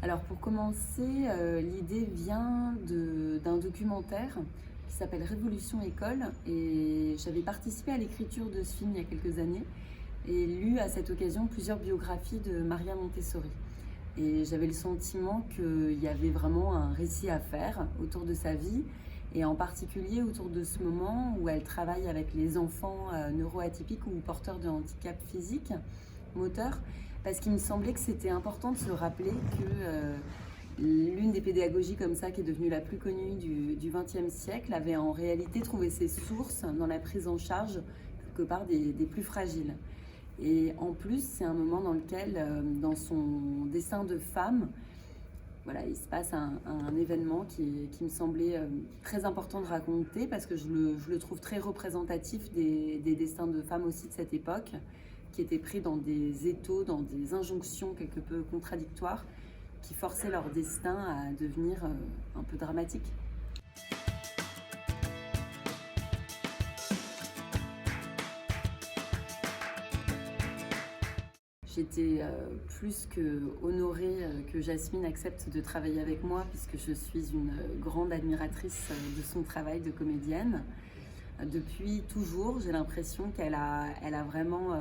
Alors pour commencer, l'idée vient d'un documentaire qui s'appelle Révolution École et j'avais participé à l'écriture de ce film il y a quelques années et lu à cette occasion plusieurs biographies de Maria Montessori. Et j'avais le sentiment qu'il y avait vraiment un récit à faire autour de sa vie et en particulier autour de ce moment où elle travaille avec les enfants neuroatypiques ou porteurs de handicap physique, moteur, parce qu'il me semblait que c'était important de se rappeler que l'une des pédagogies comme ça qui est devenue la plus connue du XXe siècle avait en réalité trouvé ses sources dans la prise en charge quelque part des plus fragiles. Et en plus, c'est un moment dans lequel, dans son dessin de femme, voilà, il se passe un événement qui me semblait très important de raconter parce que je le trouve très représentatif des destins de femmes aussi de cette époque, qui étaient pris dans des étaux, dans des injonctions quelque peu contradictoires, qui forçaient leur destin à devenir un peu dramatique. J'étais plus que honorée que Jasmine accepte de travailler avec moi puisque je suis une grande admiratrice de son travail de comédienne. Depuis toujours, j'ai l'impression qu'elle a vraiment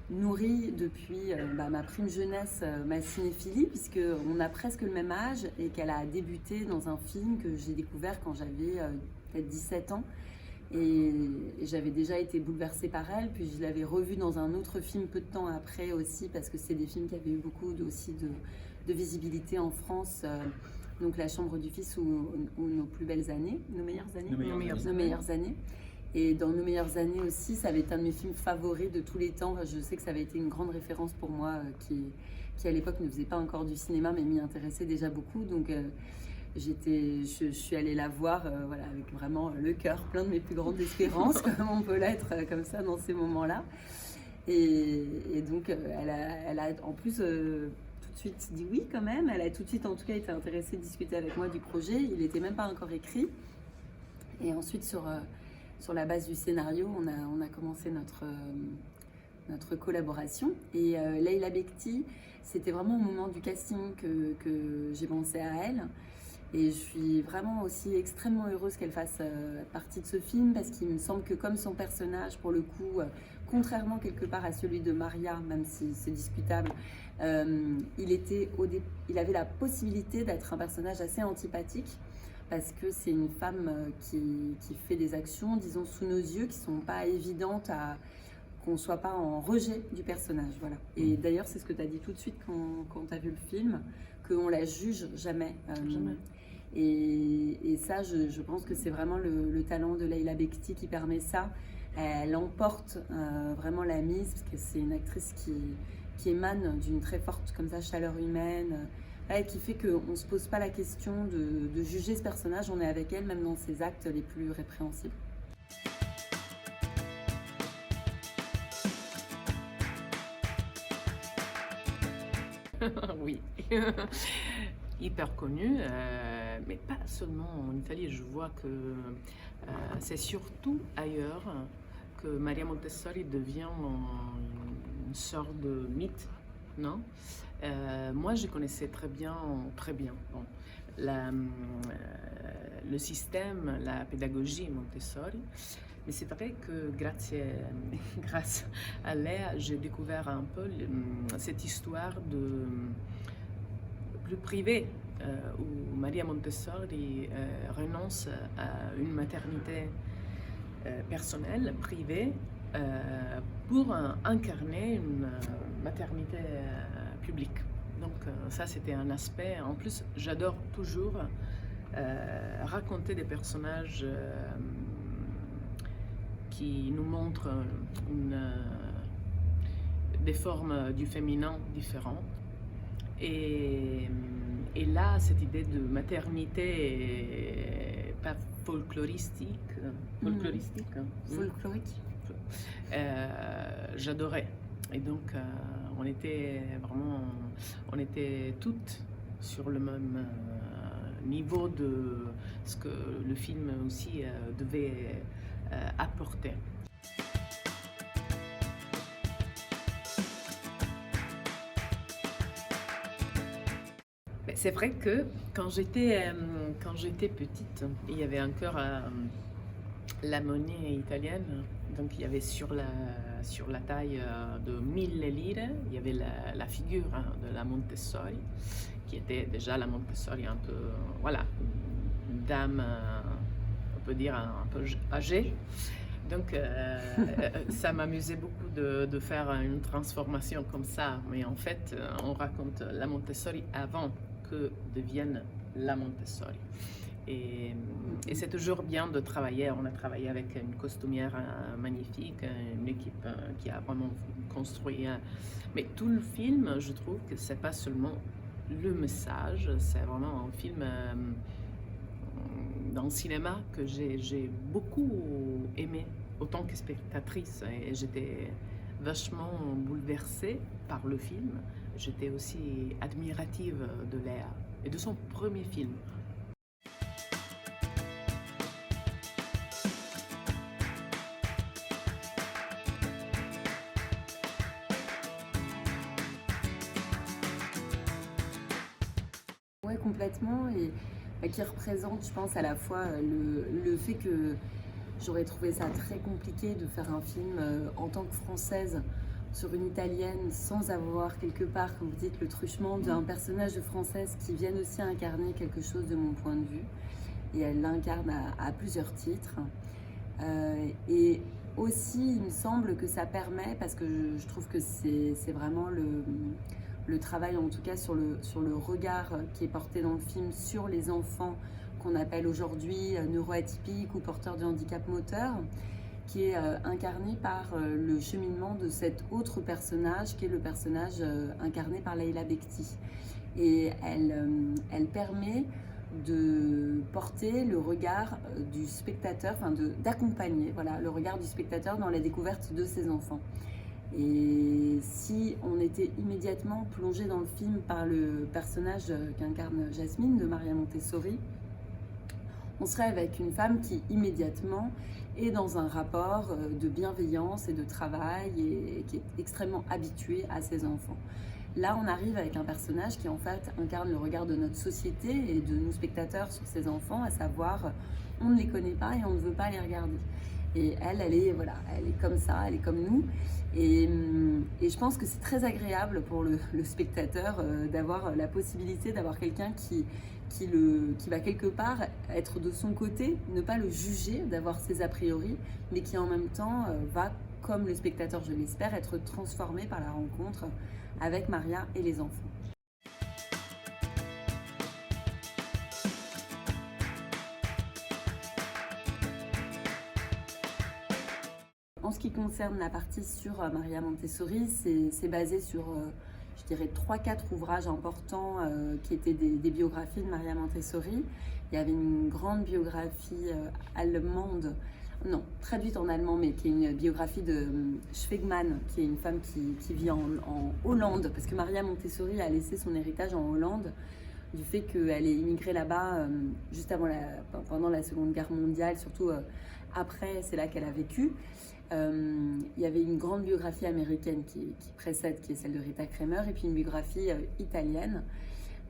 nourri depuis ma prime jeunesse ma cinéphilie puisqu'on a presque le même âge et qu'elle a débuté dans un film que j'ai découvert quand j'avais peut-être 17 ans. Et j'avais déjà été bouleversée par elle, puis je l'avais revue dans un autre film peu de temps après aussi, parce que c'est des films qui avaient eu beaucoup aussi de visibilité en France, donc La Chambre du Fils ou Nos plus belles années, Nos meilleures années. Nos meilleures années. Et dans Nos meilleures années aussi, ça avait été un de mes films favoris de tous les temps. Je sais que ça avait été une grande référence pour moi, qui à l'époque ne faisait pas encore du cinéma, mais m'y intéressait déjà beaucoup. Donc je suis allée la voir voilà, avec vraiment le cœur plein de mes plus grandes espérances, comme on peut l'être comme ça dans ces moments-là. Et donc elle a en plus tout de suite dit oui quand même. Elle a tout de suite en tout cas été intéressée de discuter avec moi du projet. Il n'était même pas encore écrit. Et ensuite sur la base du scénario, on a commencé notre collaboration. Et Leila Bekti, c'était vraiment au moment du casting que j'ai pensé à elle. Et je suis vraiment aussi extrêmement heureuse qu'elle fasse partie de ce film parce qu'il me semble que comme son personnage, pour le coup, contrairement quelque part à celui de Maria, même si c'est discutable, il avait la possibilité d'être un personnage assez antipathique parce que c'est une femme qui fait des actions, disons, sous nos yeux, qui ne sont pas évidentes qu'on ne soit pas en rejet du personnage. Voilà. Et d'ailleurs, c'est ce que tu as dit tout de suite quand tu as vu le film, qu'on la juge jamais. Jamais. Et ça, je pense que c'est vraiment le talent de Leila Bekti qui permet ça. Elle emporte vraiment la mise, parce que c'est une actrice qui émane d'une très forte comme ça, chaleur humaine, qui fait qu'on ne se pose pas la question de juger ce personnage, on est avec elle même dans ses actes les plus répréhensibles. Oui, hyper connu, mais pas seulement en Italie. Je vois que c'est surtout ailleurs que Maria Montessori devient une sorte de mythe, non? Moi, je connaissais très bien bon, le système, la pédagogie Montessori. Mais c'est vrai que grâce à Léa, j'ai découvert un peu cette histoire plus privée où Maria Montessori renonce à une maternité personnelle, privée, pour incarner une maternité publique. Donc ça, c'était un aspect. En plus, j'adore toujours raconter des personnages qui nous montrent des formes du féminin différentes. Et là, cette idée de maternité pas folkloristique, Folklorique. J'adorais. Et donc, on était toutes sur le même niveau de ce que le film aussi devait apporter. C'est vrai que quand j'étais petite, il y avait encore la monnaie italienne. Donc il y avait sur la taille de 1000 lire, il y avait la figure de la Montessori, qui était déjà la Montessori un peu, voilà, une dame, on peut dire un peu âgée. Donc, ça m'amusait beaucoup de faire une transformation comme ça. Mais en fait, on raconte la Montessori avant que devienne la Montessori. Et, et c'est toujours bien de travailler. On a travaillé avec une costumière magnifique, une équipe qui a vraiment construit. Mais tout le film, je trouve que c'est pas seulement le message, c'est vraiment un film dans le cinéma que j'ai beaucoup aimé, autant que spectatrice. Et j'étais vachement bouleversée par le film. J'étais aussi admirative de Léa et de son premier film. Ouais, complètement, et qui représente, je pense, à la fois le fait que j'aurais trouvé ça très compliqué de faire un film en tant que Française sur une Italienne sans avoir quelque part, comme vous dites, le truchement d'un personnage de Française qui vienne aussi incarner quelque chose de mon point de vue. Et elle l'incarne à plusieurs titres. Et aussi, il me semble que ça permet, parce que je trouve que c'est vraiment le travail, en tout cas sur le regard qui est porté dans le film sur les enfants qu'on appelle aujourd'hui neuroatypiques ou porteurs de handicap moteur, qui est incarné par le cheminement de cet autre personnage, qui est le personnage incarné par Leila Bekti. Et elle permet de porter le regard du spectateur, enfin d'accompagner, voilà, le regard du spectateur dans la découverte de ses enfants. Et si on était immédiatement plongé dans le film par le personnage qu'incarne Jasmine de Maria Montessori, on serait avec une femme qui immédiatement est dans un rapport de bienveillance et de travail et qui est extrêmement habituée à ses enfants. Là, on arrive avec un personnage qui en fait incarne le regard de notre société et de nous spectateurs sur ses enfants, à savoir on ne les connaît pas et on ne veut pas les regarder. Et elle est comme ça, elle est comme nous. Et je pense que c'est très agréable pour le spectateur d'avoir la possibilité d'avoir quelqu'un qui va quelque part être de son côté, ne pas le juger, d'avoir ses a priori, mais qui en même temps va, comme le spectateur, je l'espère, être transformé par la rencontre avec Maria et les enfants. En ce qui concerne la partie sur Maria Montessori, c'est basé sur, je dirais, 3-4 ouvrages importants qui étaient des biographies de Maria Montessori. Il y avait une grande biographie allemande, non, traduite en allemand, mais qui est une biographie de Schwegmann, qui est une femme qui vit en Hollande, parce que Maria Montessori a laissé son héritage en Hollande, du fait qu'elle est immigrée là-bas juste pendant la Seconde Guerre mondiale, surtout après, c'est là qu'elle a vécu. Il y avait une grande biographie américaine qui précède, qui est celle de Rita Kremer, et puis une biographie italienne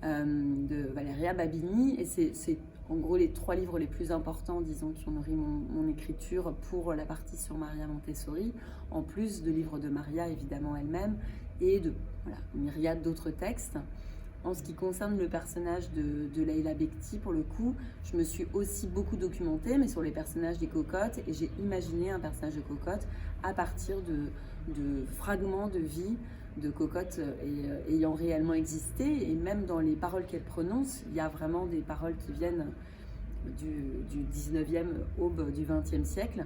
de Valeria Babini, et c'est en gros les 3 livres les plus importants, disons, qui ont nourri mon écriture pour la partie sur Maria Montessori, en plus de livres de Maria, évidemment, elle-même, et de une myriade d'autres textes. En ce qui concerne le personnage de Leila Bekti, pour le coup, je me suis aussi beaucoup documentée, mais sur les personnages des cocottes, et j'ai imaginé un personnage de cocotte à partir de fragments de vie de cocottes ayant réellement existé, et même dans les paroles qu'elle prononce, il y a vraiment des paroles qui viennent du 19e, aube du 20e siècle,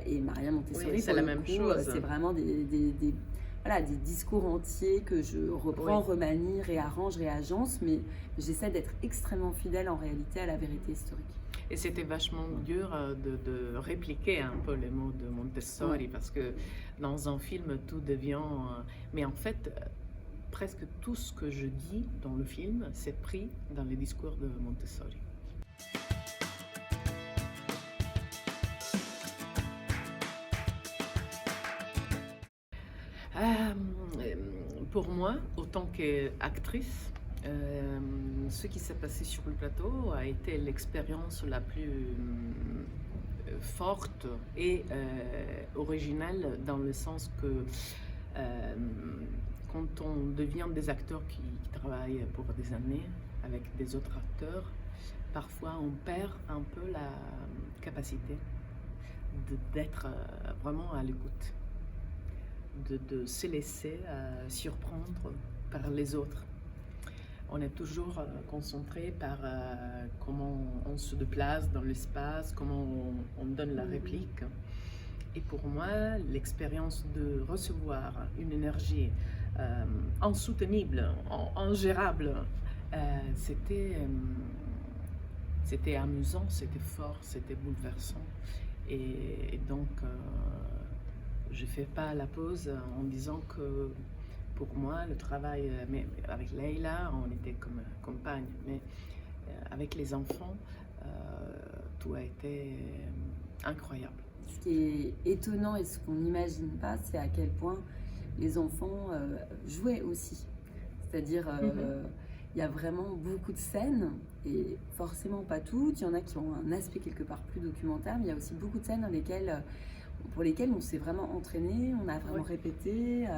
et Maria Montessori, oui, c'est la même chose. C'est vraiment des discours entiers que je reprends, remanie, réarrange, réagence, mais j'essaie d'être extrêmement fidèle en réalité à la vérité historique. Et c'était vachement dur de répliquer un peu les mots de Montessori, parce que dans un film, tout devient... mais en fait, presque tout ce que je dis dans le film, c'est pris dans les discours de Montessori. Pour moi, autant qu'actrice, Ce qui s'est passé sur le plateau a été l'expérience la plus forte et originale, dans le sens que quand on devient des acteurs qui travaillent pour des années avec des autres acteurs, parfois on perd un peu la capacité d'être vraiment à l'écoute, de se laisser surprendre par les autres. On est toujours concentré par comment on se déplace dans l'espace, comment on donne la réplique. Et pour moi, l'expérience de recevoir une énergie insoutenable, ingérable, c'était amusant, c'était fort, c'était bouleversant. Et donc, je ne fais pas la pause en disant que pour moi, le travail avec Leïla, on était comme compagne, mais avec les enfants, tout a été incroyable. Ce qui est étonnant et ce qu'on n'imagine pas, c'est à quel point les enfants jouaient aussi. C'est-à-dire, il y a vraiment beaucoup de scènes, et forcément pas toutes. Il y en a qui ont un aspect quelque part plus documentaire, mais il y a aussi beaucoup de scènes pour lesquelles on s'est vraiment entraîné, on a vraiment répété.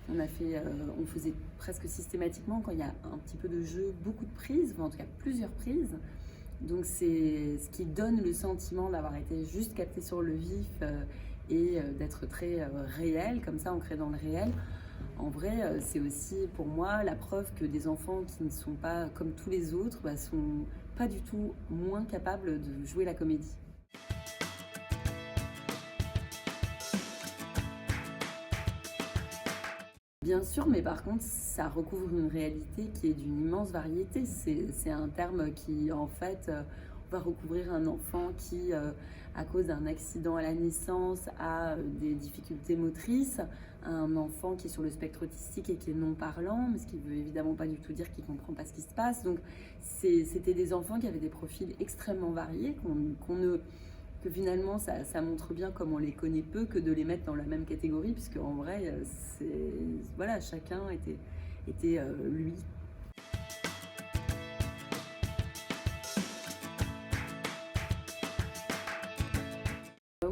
On faisait presque systématiquement, quand il y a un petit peu de jeu, beaucoup de prises, ou en tout cas plusieurs prises. Donc c'est ce qui donne le sentiment d'avoir été juste capté sur le vif et d'être très réel, comme ça, ancré dans le réel. En vrai, c'est aussi pour moi la preuve que des enfants qui ne sont pas comme tous les autres sont pas du tout moins capables de jouer la comédie. Bien sûr, mais par contre, ça recouvre une réalité qui est d'une immense variété. C'est un terme qui, en fait, va recouvrir un enfant qui, à cause d'un accident à la naissance, a des difficultés motrices, un enfant qui est sur le spectre autistique et qui est non parlant, mais ce qui ne veut évidemment pas du tout dire qu'il ne comprend pas ce qui se passe. Donc, c'était des enfants qui avaient des profils extrêmement variés, que finalement ça montre bien comme on les connaît peu que de les mettre dans la même catégorie, puisque en vrai voilà, chacun était lui.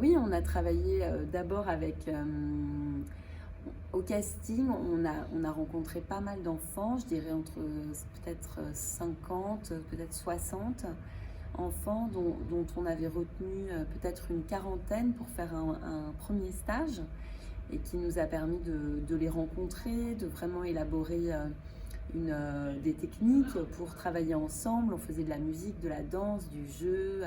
Oui, on a travaillé d'abord au casting, on a rencontré pas mal d'enfants, je dirais entre peut-être 50, peut-être 60 enfants dont on avait retenu peut-être une quarantaine pour faire un premier stage, et qui nous a permis de les rencontrer, de vraiment élaborer des techniques pour travailler ensemble. On faisait de la musique, de la danse, du jeu.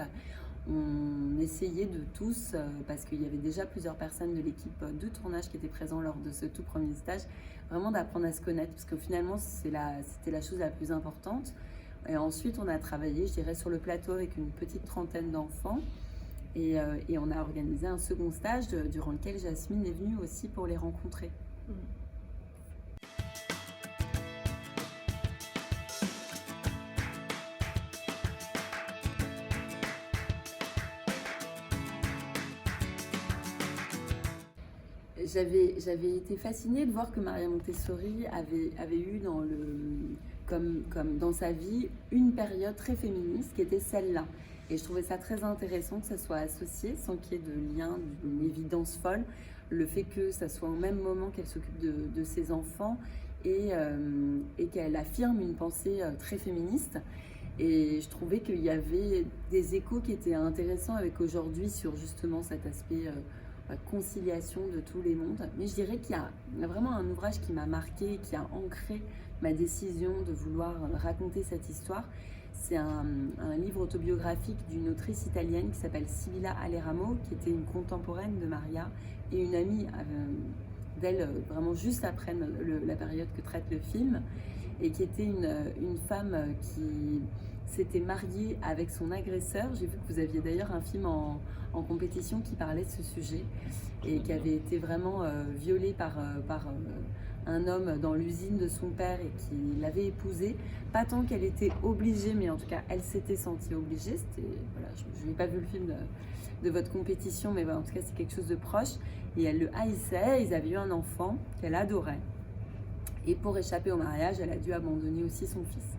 On essayait de tous, parce qu'il y avait déjà plusieurs personnes de l'équipe de tournage qui étaient présents lors de ce tout premier stage, vraiment d'apprendre à se connaître, parce que finalement c'était la chose la plus importante. Et ensuite, on a travaillé, je dirais, sur le plateau avec une petite trentaine d'enfants. Et on a organisé un second stage durant lequel Jasmine est venue aussi pour les rencontrer. J'avais été fascinée de voir que Maria Montessori avait eu comme dans sa vie une période très féministe qui était celle-là. Et je trouvais ça très intéressant que ça soit associé, sans qu'il y ait de lien, d'une évidence folle, le fait que ça soit au même moment qu'elle s'occupe de ses enfants et qu'elle affirme une pensée très féministe. Et je trouvais qu'il y avait des échos qui étaient intéressants avec aujourd'hui sur justement cet aspect conciliation de tous les mondes. Mais je dirais qu'il y a vraiment un ouvrage qui m'a marqué, qui a ancré ma décision de vouloir raconter cette histoire. C'est un livre autobiographique d'une autrice italienne qui s'appelle Sibilla Aleramo, qui était une contemporaine de Maria et une amie d'elle vraiment juste après la période que traite le film, et qui était une femme qui s'était mariée avec son agresseur. J'ai vu que vous aviez d'ailleurs un film en compétition qui parlait de ce sujet, et qui avait été vraiment violée par un homme dans l'usine de son père, et qui l'avait épousée, pas tant qu'elle était obligée, mais en tout cas elle s'était sentie obligée. Voilà, je n'ai pas vu le film de votre compétition, mais en tout cas c'est quelque chose de proche, et elle le haïssait. Ils avaient eu un enfant qu'elle adorait, Et pour échapper au mariage, elle a dû abandonner aussi son fils.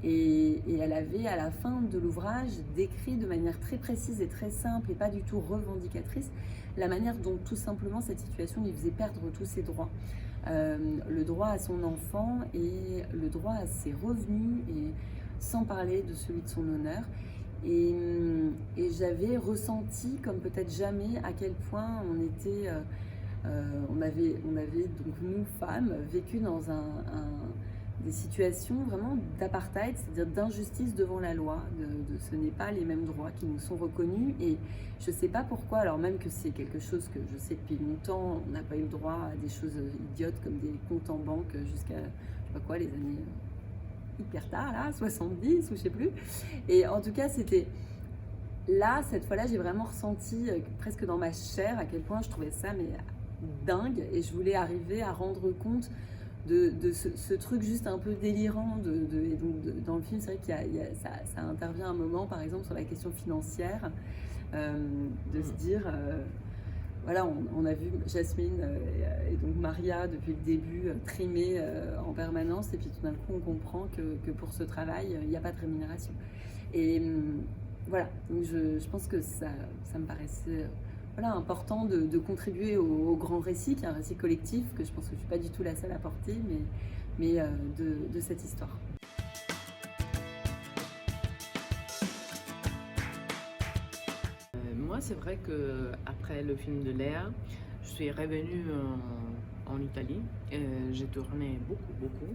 Et elle avait, à la fin de l'ouvrage, décrit de manière très précise et très simple et pas du tout revendicatrice, la manière dont tout simplement cette situation lui faisait perdre tous ses droits. Le droit à son enfant et le droit à ses revenus, et sans parler de celui de son honneur. Et j'avais ressenti, comme peut-être jamais, à quel point on avait donc nous femmes vécu dans des situations vraiment d'apartheid, c'est-à-dire d'injustice devant la loi, ce n'est pas les mêmes droits qui nous sont reconnus. Et je ne sais pas pourquoi, alors même que c'est quelque chose que je sais depuis longtemps, on n'a pas eu le droit à des choses idiotes comme des comptes en banque jusqu'à, je sais pas quoi, les années hyper tard, là, 70 ou je sais plus. Et en tout cas, c'était là, cette fois-là, j'ai vraiment ressenti presque dans ma chair à quel point je trouvais ça mais dingue, et je voulais arriver à rendre compte de ce truc juste un peu délirant. Et donc dans le film, c'est vrai ça intervient un moment, par exemple, sur la question financière, de se dire, voilà, on a vu Jasmine et donc Maria depuis le début trimer en permanence, et puis tout d'un coup on comprend que pour ce travail il n'y a pas de rémunération. Et voilà, donc je pense que ça me paraissait voilà, important de contribuer au grand récit, qui est un récit collectif, que je pense que je ne suis pas du tout la seule à porter, mais de cette histoire. Moi, c'est vrai que après le film de Léa, je suis revenue en Italie. J'ai tourné beaucoup,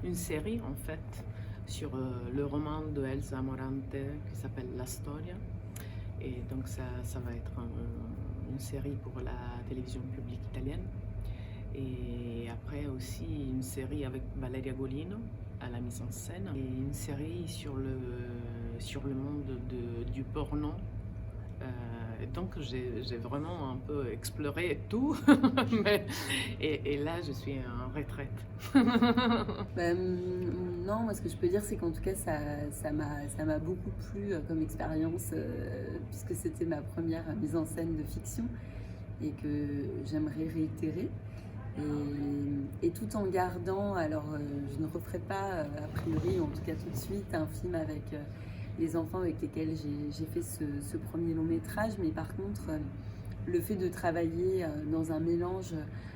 une série en fait sur le roman de Elsa Morante qui s'appelle La Storia. Et donc ça va être une série pour la télévision publique italienne. Et après aussi une série avec Valeria Golino à la mise en scène. Et une série sur le monde du porno. Donc j'ai vraiment un peu exploré tout. et là je suis en retraite. Non, moi ce que je peux dire, c'est qu'en tout cas ça m'a beaucoup plu comme expérience, puisque c'était ma première mise en scène de fiction et que j'aimerais réitérer. Et tout en gardant, alors je ne referai pas a priori, en tout cas tout de suite, un film avec les enfants avec lesquels j'ai fait ce premier long métrage, mais par contre le fait de travailler dans un mélange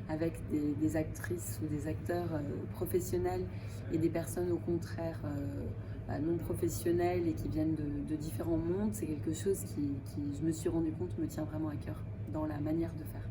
avec des actrices ou des acteurs professionnels et des personnes au contraire non professionnelles et qui viennent de différents mondes, c'est quelque chose qui, je me suis rendu compte, me tient vraiment à cœur dans la manière de faire.